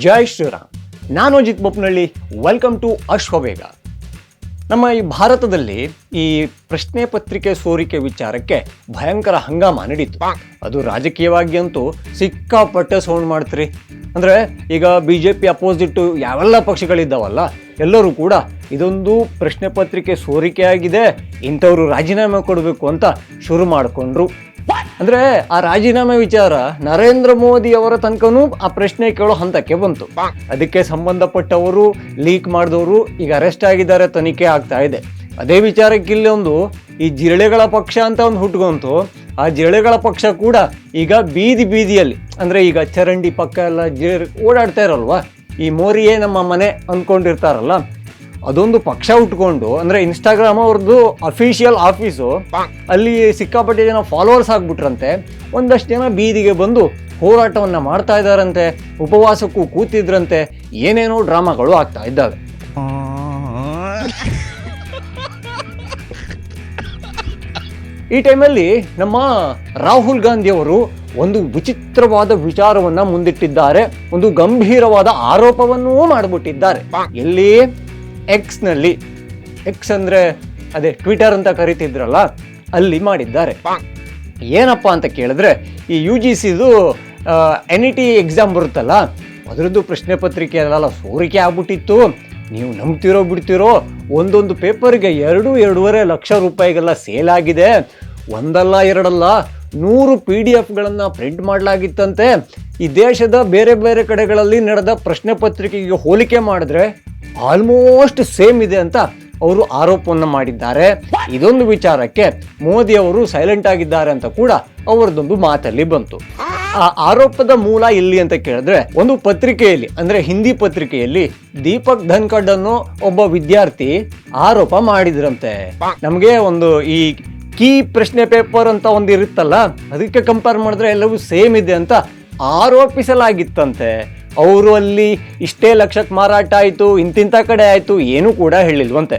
ಜೈ ಶ್ರೀರಾಮ್. ನಾನು Ajit Boppanahalli. Welcome to Ashwavega. ನಮ್ಮ ಈ ಭಾರತದಲ್ಲಿ ಈ ಪ್ರಶ್ನೆ ಪತ್ರಿಕೆ ಸೋರಿಕೆ ವಿಚಾರಕ್ಕೆ ಭಯಂಕರ ಹಂಗಾಮ ನಡೀತು. ಅದು ರಾಜಕೀಯವಾಗಿ ಅಂತೂ ಸಿಕ್ಕಾಪಟ್ಟೆ ಸೌಂಡ್ ಮಾಡ್ತೀರಿ. ಅಂದರೆ ಈಗ BJP ಅಪೋಸಿಟ್ಟು ಯಾವೆಲ್ಲ ಪಕ್ಷಗಳಿದ್ದಾವಲ್ಲ, ಎಲ್ಲರೂ ಕೂಡ ಇದೊಂದು ಪ್ರಶ್ನೆ ಪತ್ರಿಕೆ ಸೋರಿಕೆ ಆಗಿದೆ, ಇಂಥವ್ರು ರಾಜೀನಾಮೆ ಕೊಡಬೇಕು ಅಂತ ಶುರು ಮಾಡಿಕೊಂಡ್ರು. ಅಂದರೆ ಆ ರಾಜೀನಾಮೆ ವಿಚಾರ ನರೇಂದ್ರ ಮೋದಿ ಅವರ ತನಕನೂ ಆ ಪ್ರಶ್ನೆ ಕೇಳೋ ಹಂತಕ್ಕೆ ಬಂತು. ಅದಕ್ಕೆ ಸಂಬಂಧಪಟ್ಟವರು, ಲೀಕ್ ಮಾಡಿದವರು ಈಗ ಅರೆಸ್ಟ್ ಆಗಿದ್ದಾರೆ, ತನಿಖೆ ಆಗ್ತಾ ಇದೆ. ಅದೇ ವಿಚಾರಕ್ಕೆ ಇಲ್ಲೊಂದು ಈ ಜಿರಳೆಗಳ ಪಕ್ಷ ಅಂತ ಒಂದು ಹುಟ್ಕೊಂತು. ಆ ಜಿರಳೆಗಳ ಪಕ್ಷ ಕೂಡ ಈಗ ಬೀದಿಯಲ್ಲಿ, ಅಂದರೆ ಈಗ ಚರಂಡಿ ಪಕ್ಕ ಎಲ್ಲ ಓಡಾಡ್ತಾ ಇರಲ್ವಾ, ಈ ಮೋರಿಯೇ ನಮ್ಮ ಮನೆ ಅಂದ್ಕೊಂಡಿರ್ತಾರಲ್ಲ, ಅದೊಂದು ಪಕ್ಷ ಉಟ್ಕೊಂಡು, ಅಂದರೆ ಇನ್ಸ್ಟಾಗ್ರಾಮ್ ಅವ್ರದ್ದು ಅಫಿಷಿಯಲ್ ಆಫೀಸು, ಅಲ್ಲಿ ಸಿಕ್ಕಾಪಟ್ಟೆ ಜನ ಫಾಲೋವರ್ಸ್ ಆಗ್ಬಿಟ್ರಂತೆ. ಒಂದಷ್ಟು ಜನ ಬೀದಿಗೆ ಬಂದು ಹೋರಾಟವನ್ನು ಮಾಡ್ತಾ ಇದ್ದಾರಂತೆ, ಉಪವಾಸಕ್ಕೂ ಕೂತಿದ್ರಂತೆ, ಏನೇನೋ ಡ್ರಾಮಾಗಳು ಆಗ್ತಾ ಇದ್ದಾವೆ. ಈ ಟೈಮಲ್ಲಿ ನಮ್ಮ ರಾಹುಲ್ ಗಾಂಧಿ ಅವರು ಒಂದು ವಿಚಿತ್ರವಾದ ವಿಚಾರವನ್ನ ಮುಂದಿಟ್ಟಿದ್ದಾರೆ. ಒಂದು ಗಂಭೀರವಾದ ಆರೋಪವನ್ನೂ ಮಾಡಿಬಿಟ್ಟಿದ್ದಾರೆ. ಎಲ್ಲಿ? ಎಕ್ಸ್ನಲ್ಲಿ. ಎಕ್ಸ್ ಅಂದರೆ ಅದೇ ಟ್ವಿಟರ್ ಅಂತ ಕರಿತಿದ್ರಲ್ಲ, ಅಲ್ಲಿ ಮಾಡಿದ್ದಾರೆ. ಏನಪ್ಪ ಅಂತ ಕೇಳಿದ್ರೆ, ಈ UGCದು NET ಎಕ್ಸಾಮ್ ಬರುತ್ತಲ್ಲ, ಅದರದ್ದು ಪ್ರಶ್ನೆ ಪತ್ರಿಕೆ ಅಲ್ಲ ಸೋರಿಕೆ ಆಗ್ಬಿಟ್ಟಿತ್ತು. ನೀವು ನಂಬ್ತಿರೋ ಬಿಡ್ತಿರೋ, ಒಂದೊಂದು ಪೇಪರ್ಗೆ 2-2.5 ಲಕ್ಷ ರೂಪಾಯಿಗೆಲ್ಲ ಸೇಲ್ ಆಗಿದೆ. ಒಂದಲ್ಲ ಎರಡಲ್ಲ 100 PDF ಪ್ರಿಂಟ್ ಮಾಡಲಾಗಿತ್ತಂತೆ. ಈ ದೇಶದ ಬೇರೆ ಬೇರೆ ಕಡೆಗಳಲ್ಲಿ ನಡೆದ ಪ್ರಶ್ನೆ ಪತ್ರಿಕೆಗೆ ಹೋಲಿಕೆ ಮಾಡಿದ್ರೆ ಆಲ್ಮೋಸ್ಟ್ ಸೇಮ್ ಇದೆ ಅಂತ ಅವರು ಆರೋಪವನ್ನು ಮಾಡಿದ್ದಾರೆ. ಇದೊಂದು ವಿಚಾರಕ್ಕೆ ಮೋದಿ ಅವರು ಸೈಲೆಂಟ್ ಆಗಿದ್ದಾರೆ ಅಂತ ಕೂಡ ಅವರದೊಂದು ಮಾತಲ್ಲಿ ಬಂತು. ಆ ಆರೋಪದ ಮೂಲ ಎಲ್ಲಿ ಅಂತ ಕೇಳಿದ್ರೆ, ಒಂದು ಪತ್ರಿಕೆಯಲ್ಲಿ, ಅಂದ್ರೆ ಹಿಂದಿ ಪತ್ರಿಕೆಯಲ್ಲಿ ದೀಪಕ್ ಧನ್ಕಡ್ ಅನ್ನೋ ಒಬ್ಬ ವಿದ್ಯಾರ್ಥಿ ಆರೋಪ ಮಾಡಿದ್ರಂತೆ. ನಮಗೆ ಒಂದು ಈ ಕೀ ಪ್ರಶ್ನೆ ಪೇಪರ್ ಅಂತ ಒಂದು ಇರುತ್ತಲ್ಲ, ಅದಕ್ಕೆ ಕಂಪೇರ್ ಮಾಡಿದ್ರೆ ಎಲ್ಲವೂ ಸೇಮ್ ಇದೆ ಅಂತ ಆರೋಪಿಸಲಾಗಿತ್ತಂತೆ. ಅವರು ಅಲ್ಲಿ ಇಷ್ಟೇ ಲಕ್ಷಕ್ಕೆ ಮಾರಾಟ ಆಯಿತು, ಇಂತಿಂಥ ಕಡೆ ಆಯಿತು, ಏನೂ ಕೂಡ ಹೇಳಿಲ್ವಂತೆ.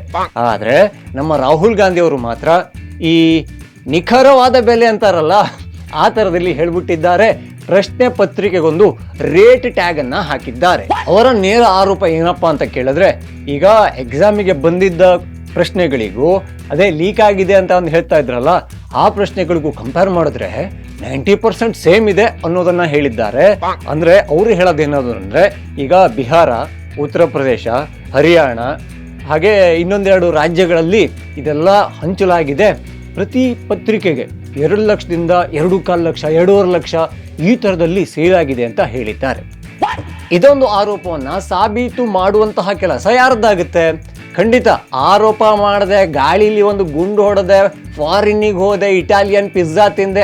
ಆದರೆ ನಮ್ಮ ರಾಹುಲ್ ಗಾಂಧಿ ಅವರು ಮಾತ್ರ ಈ ನಿಖರವಾದ ಬೆಲೆ ಅಂತಾರಲ್ಲ, ಆ ಥರದಲ್ಲಿ ಹೇಳ್ಬಿಟ್ಟಿದ್ದಾರೆ. ಪ್ರಶ್ನೆ ಪತ್ರಿಕೆಗೊಂದು ರೇಟ್ ಟ್ಯಾಗ್ ಅನ್ನ ಹಾಕಿದ್ದಾರೆ. ಅವರ ನೇರ ಆರೋಪ ಏನಪ್ಪಾ ಅಂತ ಕೇಳಿದ್ರೆ, ಈಗ ಎಕ್ಸಾಮಿಗೆ ಬಂದಿದ್ದ ಪ್ರಶ್ನೆಗಳಿಗೂ ಅದೇ ಲೀಕ್ ಆಗಿದೆ ಅಂತ ಒಂದು ಹೇಳ್ತಾ ಇದ್ರಲ್ಲ, ಆ ಪ್ರಶ್ನೆಗಳಿಗೂ ಕಂಪೇರ್ ಮಾಡಿದ್ರೆ 90% ಸೇಮ್ ಇದೆ ಅನ್ನೋದನ್ನ ಹೇಳಿದ್ದಾರೆ. ಅಂದ್ರೆ ಅವರು ಹೇಳೋದೇನದು ಅಂದ್ರೆ, ಈಗ ಬಿಹಾರ, ಉತ್ತರ ಪ್ರದೇಶ, ಹರಿಯಾಣ, ಹಾಗೆ ಇನ್ನೊಂದೆರಡು ರಾಜ್ಯಗಳಲ್ಲಿ ಇದೆಲ್ಲ ಹಂಚಲಾಗಿದೆ. ಪ್ರತಿ ಪತ್ರಿಕೆಗೆ 2 ಲಕ್ಷದಿಂದ 2.25 ಲಕ್ಷ, 2.5 ಲಕ್ಷ ಈ ಥರದಲ್ಲಿ ಸೇಲ್ ಆಗಿದೆ ಅಂತ ಹೇಳಿದ್ದಾರೆ. ಇದೊಂದು ಆರೋಪವನ್ನ ಸಾಬೀತು ಮಾಡುವಂತಹ ಕೆಲಸ ಯಾರ್ದಾಗುತ್ತೆ? ಖಂಡಿತ ಆರೋಪ ಮಾಡದೆ, ಗಾಳಿಲಿ ಒಂದು ಗುಂಡು ಹೊಡೆದೆ, ಫಾರಿನ್ನಿಗೆ ಹೋದೆ, ಇಟಾಲಿಯನ್ ಪಿಜ್ಜಾ ತಿಂದೆ,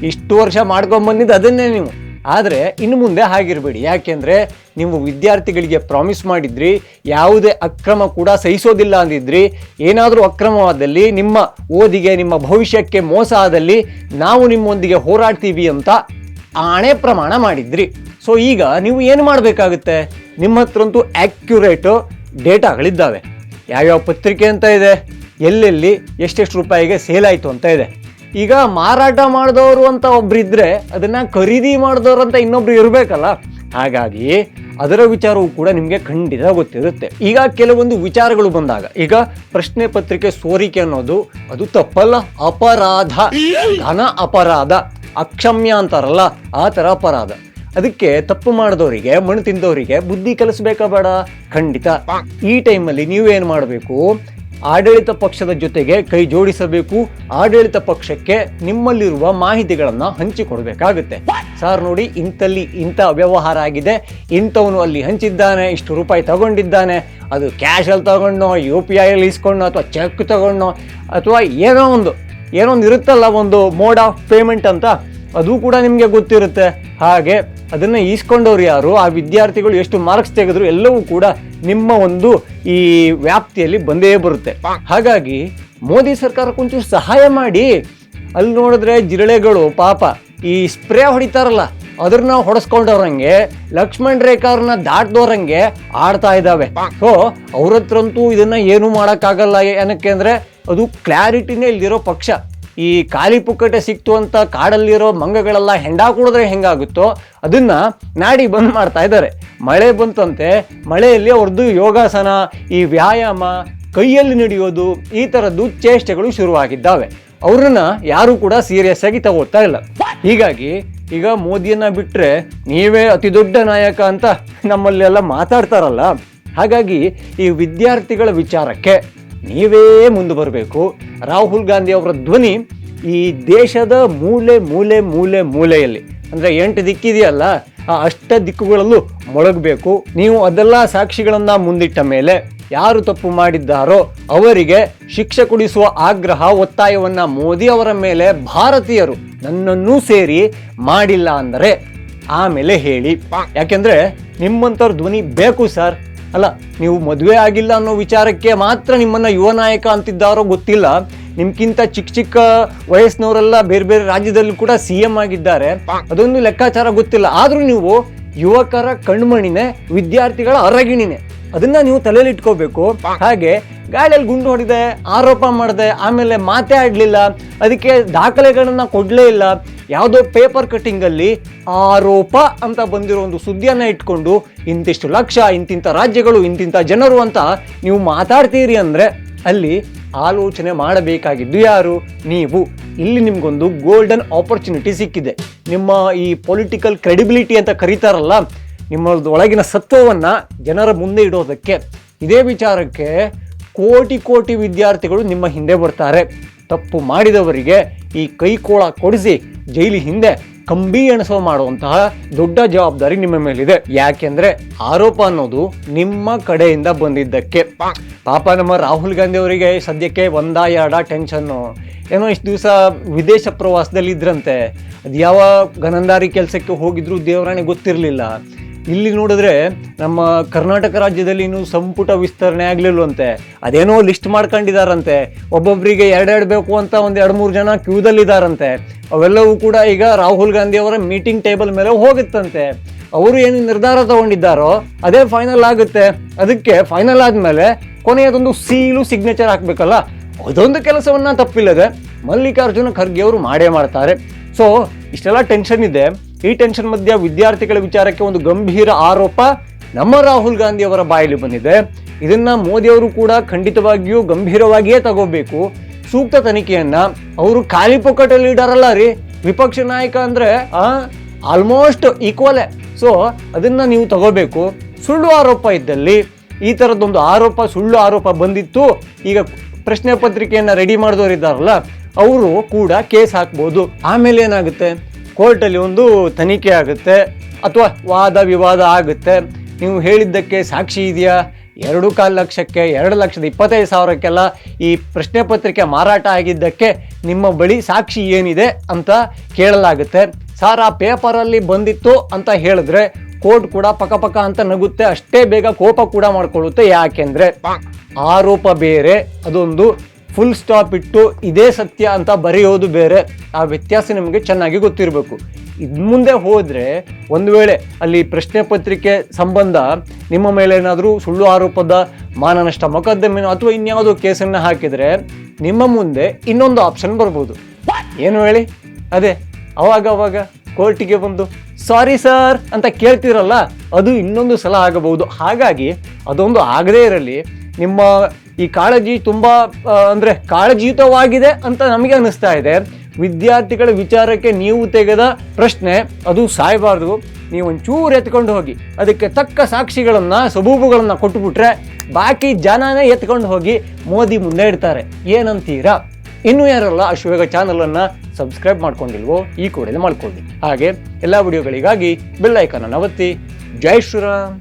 ಇಷ್ಟು ವರ್ಷ ಮಾಡ್ಕೊಂಡ್ಬಂದಿದ್ದು ಅದನ್ನೇ ನೀವು. ಆದರೆ ಇನ್ನು ಮುಂದೆ ಹಾಗಿರಬೇಡಿ. ಯಾಕೆಂದರೆ ನೀವು ವಿದ್ಯಾರ್ಥಿಗಳಿಗೆ ಪ್ರಾಮಿಸ್ ಮಾಡಿದ್ರಿ, ಯಾವುದೇ ಅಕ್ರಮ ಕೂಡ ಸಹಿಸೋದಿಲ್ಲ ಅಂದಿದ್ರಿ. ಏನಾದರೂ ಅಕ್ರಮವಾದಲ್ಲಿ, ನಿಮ್ಮ ಓದಿಗೆ, ನಿಮ್ಮ ಭವಿಷ್ಯಕ್ಕೆ ಮೋಸ ಆದಲ್ಲಿ ನಾವು ನಿಮ್ಮೊಂದಿಗೆ ಹೋರಾಡ್ತೀವಿ ಅಂತ ಆಣೆ ಪ್ರಮಾಣ ಮಾಡಿದ್ರಿ. ಸೊ ಈಗ ನೀವು ಏನು ಮಾಡಬೇಕಾಗುತ್ತೆ? ನಿಮ್ಮ ಹತ್ರಂತೂ ಆ್ಯಕ್ಯುರೇಟು ಡೇಟಾಗಳಿದ್ದಾವೆ. ಯಾವ್ಯಾವ ಪತ್ರಿಕೆ ಅಂತ ಇದೆ, ಎಲ್ಲೆಲ್ಲಿ ಎಷ್ಟೆಷ್ಟು ರೂಪಾಯಿಗೆ ಸೇಲ್ ಆಯಿತು ಅಂತ ಇದೆ. ಈಗ ಮಾರಾಟ ಮಾಡಿದವರು ಅಂತ ಒಬ್ರು ಇದ್ರೆ, ಅದನ್ನ ಖರೀದಿ ಮಾಡಿದವರು ಅಂತ ಇನ್ನೊಬ್ರು ಇರಬೇಕಲ್ಲ. ಹಾಗಾಗಿ ಅದರ ವಿಚಾರವೂ ಕೂಡ ನಿಮಗೆ ಖಂಡಿತ ಗೊತ್ತಿರುತ್ತೆ. ಈಗ ಕೆಲವೊಂದು ವಿಚಾರಗಳು ಬಂದಾಗ, ಈಗ ಪ್ರಶ್ನೆ ಪತ್ರಿಕೆ ಸೋರಿಕೆ ಅನ್ನೋದು ಅದು ತಪ್ಪಲ್ಲ, ಅಪರಾಧ, ಘನ ಅಪರಾಧ, ಅಕ್ಷಮ್ಯ ಅಂತಾರಲ್ಲ, ಆ ಥರ ಅಪರಾಧ. ಅದಕ್ಕೆ ತಪ್ಪು ಮಾಡಿದವರಿಗೆ, ಮಣ್ಣು ತಿಂದವರಿಗೆ ಬುದ್ಧಿ ಕಲಿಸ್ಬೇಕಾ ಬೇಡ? ಖಂಡಿತ. ಈ ಟೈಮಲ್ಲಿ ನೀವೇನು ಮಾಡಬೇಕು? ಆಡಳಿತ ಪಕ್ಷದ ಜೊತೆಗೆ ಕೈ ಜೋಡಿಸಬೇಕು. ಆಡಳಿತ ಪಕ್ಷಕ್ಕೆ ನಿಮ್ಮಲ್ಲಿರುವ ಮಾಹಿತಿಗಳನ್ನು ಹಂಚಿಕೊಡ್ಬೇಕಾಗುತ್ತೆ. ಸರ್ ನೋಡಿ, ಇಂಥ ವ್ಯವಹಾರ ಆಗಿದೆ, ಇಂಥವನು ಅಲ್ಲಿ ಹಂಚಿದ್ದಾನೆ, ಇಷ್ಟು ರೂಪಾಯಿ ತಗೊಂಡಿದ್ದಾನೆ, ಅದು ಕ್ಯಾಶಲ್ಲಿ ತಗೊಂಡೋ, UPI ಅಲ್ಲಿ ಇಸ್ಕೊಂಡೋ, ಅಥವಾ ಚೆಕ್ ತಗೊಂಡೋ, ಅಥವಾ ಏನೋ ಒಂದು ಇರುತ್ತಲ್ಲ, ಒಂದು ಮೋಡ್ ಆಫ್ ಪೇಮೆಂಟ್ ಅಂತ, ಅದು ಕೂಡ ನಿಮಗೆ ಗೊತ್ತಿರುತ್ತೆ. ಹಾಗೆ ಅದನ್ನು ಈಸ್ಕೊಂಡವ್ರು ಯಾರು, ಆ ವಿದ್ಯಾರ್ಥಿಗಳು ಎಷ್ಟು ಮಾರ್ಕ್ಸ್ ತೆಗೆದ್ರು, ಎಲ್ಲವೂ ಕೂಡ ನಿಮ್ಮ ಒಂದು ಈ ವ್ಯಾಪ್ತಿಯಲ್ಲಿ ಬಂದೇ ಬರುತ್ತೆ. ಹಾಗಾಗಿ ಮೋದಿ ಸರ್ಕಾರ ಕೊಂಚ ಸಹಾಯ ಮಾಡಿ. ಅಲ್ಲಿ ನೋಡಿದ್ರೆ ಜಿರಳೆಗಳು ಪಾಪ ಈ ಸ್ಪ್ರೇ ಹೊಡಿತಾರಲ್ಲ, ಅದ್ರನ್ನ ಹೊಡೆಸ್ಕೊಂಡವ್ರಂಗೆ, ಲಕ್ಷ್ಮಣ್ ರೇಖಾವ್ರನ್ನ ದಾಟ್ದವ್ರಂಗೆ ಆಡ್ತಾ ಇದ್ದಾವೆ. ಸೊ ಅವ್ರ ಹತ್ರಂತೂ ಇದನ್ನ ಏನು ಮಾಡೋಕ್ಕಾಗಲ್ಲ. ಏನಕ್ಕೆ ಅಂದರೆ ಅದು ಕ್ಲಾರಿಟಿನೇ ಇಲ್ದಿರೋ ಪಕ್ಷ. ಈ ಖಾಲಿ ಪುಕ್ಕಟೆ ಸಿಕ್ತು ಅಂತ ಕಾಡಲ್ಲಿರೋ ಮಂಗಗಳೆಲ್ಲ ಹೆಂಡ ಕುಡಿದ್ರೆ ಹೆಂಗಾಗುತ್ತೋ ಅದನ್ನ ನಾಡಿ ಬಂದ್ ಮಾಡ್ತಾ ಇದ್ದಾರೆ. ಮಳೆ ಬಂತಂತೆ, ಮಳೆಯಲ್ಲಿ ಅವ್ರದ್ದು ಯೋಗಾಸನ, ಈ ವ್ಯಾಯಾಮ, ಕೈಯಲ್ಲಿ ನಡೆಯೋದು, ಈ ಥರದ್ದು ಚೇಷ್ಟೆಗಳು ಶುರುವಾಗಿದ್ದಾವೆ. ಅವ್ರನ್ನ ಯಾರು ಕೂಡ ಸೀರಿಯಸ್ ಆಗಿ ತಗೊಳ್ತಾ ಇಲ್ಲ. ಹೀಗಾಗಿ ಈಗ ಮೋದಿಯನ್ನ ಬಿಟ್ರೆ ನೀವೇ ಅತಿ ದೊಡ್ಡ ನಾಯಕ ಅಂತ ನಮ್ಮಲ್ಲೆಲ್ಲ ಮಾತಾಡ್ತಾರಲ್ಲ, ಹಾಗಾಗಿ ಈ ವಿದ್ಯಾರ್ಥಿಗಳ ವಿಚಾರಕ್ಕೆ ನೀವೇ ಮುಂದೆ ಬರಬೇಕು. ರಾಹುಲ್ ಗಾಂಧಿ ಅವರ ಧ್ವನಿ ಈ ದೇಶದ ಮೂಲೆ ಮೂಲೆ ಮೂಲೆ ಮೂಲೆಯಲ್ಲಿ, ಅಂದರೆ 8 ದಿಕ್ಕಿದೆಯಲ್ಲ, ಆ 8 ದಿಕ್ಕುಗಳಲ್ಲೂ ಮೊಳಗಬೇಕು. ನೀವು ಅದೆಲ್ಲ ಸಾಕ್ಷಿಗಳನ್ನ ಮುಂದಿಟ್ಟ ಮೇಲೆ ಯಾರು ತಪ್ಪು ಮಾಡಿದ್ದಾರೋ ಅವರಿಗೆ ಶಿಕ್ಷೆ ಕೊಡಿಸುವ ಆಗ್ರಹ, ಒತ್ತಾಯವನ್ನ ಮೋದಿ ಅವರ ಮೇಲೆ ಭಾರತೀಯರು ನನ್ನನ್ನೂ ಸೇರಿ ಮಾಡಿಲ್ಲ ಅಂದರೆ ಆಮೇಲೆ ಹೇಳಿ. ಯಾಕೆಂದ್ರೆ ನಿಮ್ಮಂಥವ್ರ ಧ್ವನಿ ಬೇಕು ಸರ್. ಅಲ್ಲ, ನೀವು ಮದುವೆ ಆಗಿಲ್ಲ ಅನ್ನೋ ವಿಚಾರಕ್ಕೆ ಮಾತ್ರ ನಿಮ್ಮನ್ನ ಯುವ ನಾಯಕ ಅಂತಿದ್ದಾರೋ ಗೊತ್ತಿಲ್ಲ. ನಿಮ್ಗಿಂತ ಚಿಕ್ಕ ಚಿಕ್ಕ ವಯಸ್ಸಿನವರೆಲ್ಲ ಬೇರೆ ಬೇರೆ ರಾಜ್ಯದಲ್ಲಿ ಕೂಡ CM ಆಗಿದ್ದಾರೆ, ಅದೊಂದು ಲೆಕ್ಕಾಚಾರ ಗೊತ್ತಿಲ್ಲ. ಆದ್ರೂ ನೀವು ಯುವಕರ ಕಣ್ಮಣಿನೇ, ವಿದ್ಯಾರ್ಥಿಗಳ ಅರಗಿಣಿನೇ, ಅದನ್ನ ನೀವು ತಲೆಯಲ್ಲಿ ಇಟ್ಕೋಬೇಕು. ಹಾಗೆ ಗಾಳಿಯಲ್ಲಿ ಗುಂಡು ಹೊಡೆದೆ, ಆರೋಪ ಮಾಡಿದೆ, ಆಮೇಲೆ ಮಾತೇ ಆಡ್ಲಿಲ್ಲ, ಅದಕ್ಕೆ ದಾಖಲೆಗಳನ್ನ ಕೊಡ್ಲೇ ಇಲ್ಲ, ಯಾವುದೋ ಪೇಪರ್ ಕಟ್ಟಿಂಗ್ ಅಲ್ಲಿ ಆರೋಪ ಅಂತ ಬಂದಿರೋ ಒಂದು ಸುದ್ದಿಯನ್ನ ಇಟ್ಕೊಂಡು ಇಂತಿಷ್ಟು ಲಕ್ಷ, ಇಂತಿಂಥ ರಾಜ್ಯಗಳು, ಇಂತಿಂಥ ಜನರು ಅಂತ ನೀವು ಮಾತಾಡ್ತೀರಿ ಅಂದ್ರೆ ಅಲ್ಲಿ ಆಲೋಚನೆ ಮಾಡಬೇಕಾಗಿದ್ದು ಯಾರು? ನೀವು. ಇಲ್ಲಿ ನಿಮ್ಗೊಂದು ಗೋಲ್ಡನ್ ಆಪರ್ಚುನಿಟಿ ಸಿಕ್ಕಿದೆ. ನಿಮ್ಮ ಈ ಪೊಲಿಟಿಕಲ್ ಕ್ರೆಡಿಬಿಲಿಟಿ ಅಂತ ಕರೀತಾರಲ್ಲ, ನಿಮ್ಮ ಒಳಗಿನ ಸತ್ವವನ್ನ ಜನರ ಮುಂದೆ ಇಡೋದಕ್ಕೆ. ಇದೇ ವಿಚಾರಕ್ಕೆ ಕೋಟಿ ಕೋಟಿ ವಿದ್ಯಾರ್ಥಿಗಳು ನಿಮ್ಮ ಹಿಂದೆ ಬರ್ತಾರೆ. ತಪ್ಪು ಮಾಡಿದವರಿಗೆ ಈ ಕೈಕೋಳ ಕೊಡಿಸಿ ಜೈಲಿ ಹಿಂದೆ ಕಂಬಿ ಎಣಸೋ ಮಾಡುವಂತಹ ದೊಡ್ಡ ಜವಾಬ್ದಾರಿ ನಿಮ್ಮ ಮೇಲಿದೆ. ಯಾಕೆಂದ್ರೆ ಆರೋಪ ಅನ್ನೋದು ನಿಮ್ಮ ಕಡೆಯಿಂದ ಬಂದಿದ್ದಕ್ಕೆ. ಪಾಪ ನಮ್ಮ ರಾಹುಲ್ ಗಾಂಧಿ ಅವರಿಗೆ ಸದ್ಯಕ್ಕೆ 1-2 ಟೆನ್ಷನ್ನು. ಏನೋ ಇಷ್ಟು ದಿವಸ ವಿದೇಶ ಪ್ರವಾಸದಲ್ಲಿ ಇದ್ರಂತೆ, ಅದು ಯಾವ ಗನಂದಾರಿ ಕೆಲಸಕ್ಕೆ ಹೋಗಿದ್ರು ದೇವರಾಣೆ ಗೊತ್ತಿರಲಿಲ್ಲ. ಇಲ್ಲಿ ನೋಡಿದ್ರೆ ನಮ್ಮ ಕರ್ನಾಟಕ ರಾಜ್ಯದಲ್ಲಿ ಇನ್ನೂ ಸಂಪುಟ ವಿಸ್ತರಣೆ ಆಗ್ಲಿಲ್ವಂತೆ, ಅದೇನೋ ಲಿಸ್ಟ್ ಮಾಡ್ಕೊಂಡಿದಾರಂತೆ. ಒಬ್ಬೊಬ್ಬರಿಗೆ 2 ಬೇಕು ಅಂತ 1-2-3 ಜನ ಕ್ಯೂದಲ್ಲಿದ್ದಾರಂತೆ. ಅವೆಲ್ಲವೂ ಕೂಡ ಈಗ ರಾಹುಲ್ ಗಾಂಧಿ ಅವರ ಮೀಟಿಂಗ್ ಟೇಬಲ್ ಮೇಲೆ ಹೋಗುತ್ತಂತೆ. ಅವರು ಏನು ನಿರ್ಧಾರ ತಗೊಂಡಿದ್ದಾರೋ ಅದೇ ಫೈನಲ್ ಆಗುತ್ತೆ. ಅದಕ್ಕೆ ಫೈನಲ್ ಆದ್ಮೇಲೆ ಕೊನೆಯದೊಂದು ಸೀಲು ಸಿಗ್ನೇಚರ್ ಹಾಕ್ಬೇಕಲ್ಲ, ಅದೊಂದು ಕೆಲಸವನ್ನ ತಪ್ಪಿಲ್ಲದೆ ಮಲ್ಲಿಕಾರ್ಜುನ ಖರ್ಗೆ ಅವರು ಮಾಡೇ ಮಾಡ್ತಾರೆ. ಸೊ ಇಷ್ಟೆಲ್ಲ ಟೆನ್ಷನ್ ಇದೆ. ಈ ಟೆನ್ಷನ್ ಮಧ್ಯ ವಿದ್ಯಾರ್ಥಿಗಳ ವಿಚಾರಕ್ಕೆ ಒಂದು ಗಂಭೀರ ಆರೋಪ ನಮ್ಮ ರಾಹುಲ್ ಗಾಂಧಿ ಅವರ ಬಾಯಲ್ಲಿ ಬಂದಿದೆ. ಇದನ್ನ ಮೋದಿ ಅವರು ಕೂಡ ಖಂಡಿತವಾಗಿಯೂ ಗಂಭೀರವಾಗಿಯೇ ತಗೋಬೇಕು. ಸೂಕ್ತ ತನಿಖೆಯನ್ನ. ಅವರು ಖಾಲಿ ಪೊಕ್ಕಟ ಲೀಡರ್ ಅಲ್ಲ ರೀ, ವಿಪಕ್ಷ ನಾಯಕ ಅಂದ್ರೆ ಆಲ್ಮೋಸ್ಟ್ ಈಕ್ವಲೇ. ಸೊ ಅದನ್ನ ನೀವು ತಗೋಬೇಕು. ಸುಳ್ಳು ಆರೋಪ ಇದ್ದಲ್ಲಿ, ಈ ತರದೊಂದು ಆರೋಪ, ಸುಳ್ಳು ಆರೋಪ ಬಂದಿತ್ತು, ಈಗ ಪ್ರಶ್ನೆ ಪತ್ರಿಕೆಯನ್ನ ರೆಡಿ ಮಾಡಿದವರಿದ್ದಾರಲ್ಲ ಅವರು ಕೂಡ ಕೇಸ್ ಹಾಕ್ಬೋದು. ಆಮೇಲೆ ಏನಾಗುತ್ತೆ, ಕೋರ್ಟಲ್ಲಿ ಒಂದು ತನಿಖೆ ಆಗುತ್ತೆ ಅಥವಾ ವಾದ ವಿವಾದ ಆಗುತ್ತೆ. ನೀವು ಹೇಳಿದ್ದಕ್ಕೆ ಸಾಕ್ಷಿ ಇದೆಯಾ? 2.25 ಲಕ್ಷಕ್ಕೆ 2,25,000ಕ್ಕೆಲ್ಲ ಈ ಪ್ರಶ್ನೆ ಪತ್ರಿಕೆ ಮಾರಾಟ ಆಗಿದ್ದಕ್ಕೆ ನಿಮ್ಮ ಬಳಿ ಸಾಕ್ಷಿ ಏನಿದೆ ಅಂತ ಕೇಳಲಾಗುತ್ತೆ. ಸರ್ ಆ ಪೇಪರಲ್ಲಿ ಬಂದಿತ್ತು ಅಂತ ಹೇಳಿದ್ರೆ ಕೋರ್ಟ್ ಕೂಡ ಪಕ್ಕ ಅಂತ ನಗುತ್ತೆ, ಅಷ್ಟೇ ಬೇಗ ಕೋಪ ಕೂಡ ಮಾಡ್ಕೊಳ್ಳುತ್ತೆ. ಯಾಕೆಂದ್ರೆ ಆರೋಪ ಬೇರೆ, ಅದೊಂದು ಫುಲ್ ಸ್ಟಾಪ್ ಇಟ್ಟು ಇದೇ ಸತ್ಯ ಅಂತ ಬರೆಯೋದು ಬೇರೆ. ಆ ವ್ಯತ್ಯಾಸ ನಿಮಗೆ ಚೆನ್ನಾಗಿ ಗೊತ್ತಿರಬೇಕು. ಇದ್ ಮುಂದೆ ಹೋದ್ರೆ ಒಂದು ವೇಳೆ ಅಲ್ಲಿ ಪ್ರಶ್ನೆ ಪತ್ರಿಕೆ ಸಂಬಂಧ ನಿಮ್ಮ ಮೇಲೆ ಏನಾದರೂ ಸುಳ್ಳು ಆರೋಪದ ಮಾನನಷ್ಟ ಮೊಕದ್ದಮೆನೋ ಅಥವಾ ಇನ್ಯಾವುದೋ ಕೇಸನ್ನ ಹಾಕಿದ್ರೆ ನಿಮ್ಮ ಮುಂದೆ ಇನ್ನೊಂದು ಆಪ್ಷನ್ ಬರ್ಬೋದು. ಏನು ಹೇಳಿ? ಅದೇ ಅವಾಗ ಕೋರ್ಟಿಗೆ ಬಂದು ಸಾರಿ ಸರ್ ಅಂತ ಕೇಳ್ತಿರಲ್ಲ, ಅದು ಇನ್ನೊಂದು ಸಲ ಆಗಬಹುದು. ಹಾಗಾಗಿ ಅದೊಂದು ಆಗದೇ ಇರಲಿ. ನಿಮ್ಮ ಈ ಕಾಳಜಿ ತುಂಬಾ ಅಂದ್ರೆ ಕಾಳಜಿಯುತವಾಗಿದೆ ಅಂತ ನಮಗೆ ಅನಿಸ್ತಾ ಇದೆ. ವಿದ್ಯಾರ್ಥಿಗಳ ವಿಚಾರಕ್ಕೆ ನೀವು ತೆಗೆದ ಪ್ರಶ್ನೆ ಅದು ಸಾಯಬಾರ್ದು. ನೀವು ಒಂಚೂರು ಎತ್ಕೊಂಡು ಹೋಗಿ ಅದಕ್ಕೆ ತಕ್ಕ ಸಾಕ್ಷಿಗಳನ್ನ, ಸಬೂಬುಗಳನ್ನ ಕೊಟ್ಟುಬಿಟ್ರೆ ಬಾಕಿ ಜನನೇ ಎತ್ಕೊಂಡು ಹೋಗಿ ಮೋದಿ ಮುಂದೆ ಇಡ್ತಾರೆ. ಏನಂತೀರಾ? ಇನ್ನೂ ಯಾರೆಲ್ಲ ಅಶ್ವವೇಗ ಚಾನಲ್ ಅನ್ನ ಸಬ್ಸ್ಕ್ರೈಬ್ ಮಾಡ್ಕೊಂಡಿಲ್ವೋ ಈ ಕೂಡಲೇ ಮಾಡ್ಕೊಳ್ಳಿ. ಹಾಗೆ ಎಲ್ಲ ವಿಡಿಯೋಗಳಿಗಾಗಿ ಬೆಲ್ ಐಕಾನ್ ಅನ್ನು ಒತ್ತಿ. ಜೈ ಶ್ರೀರಾಮ್.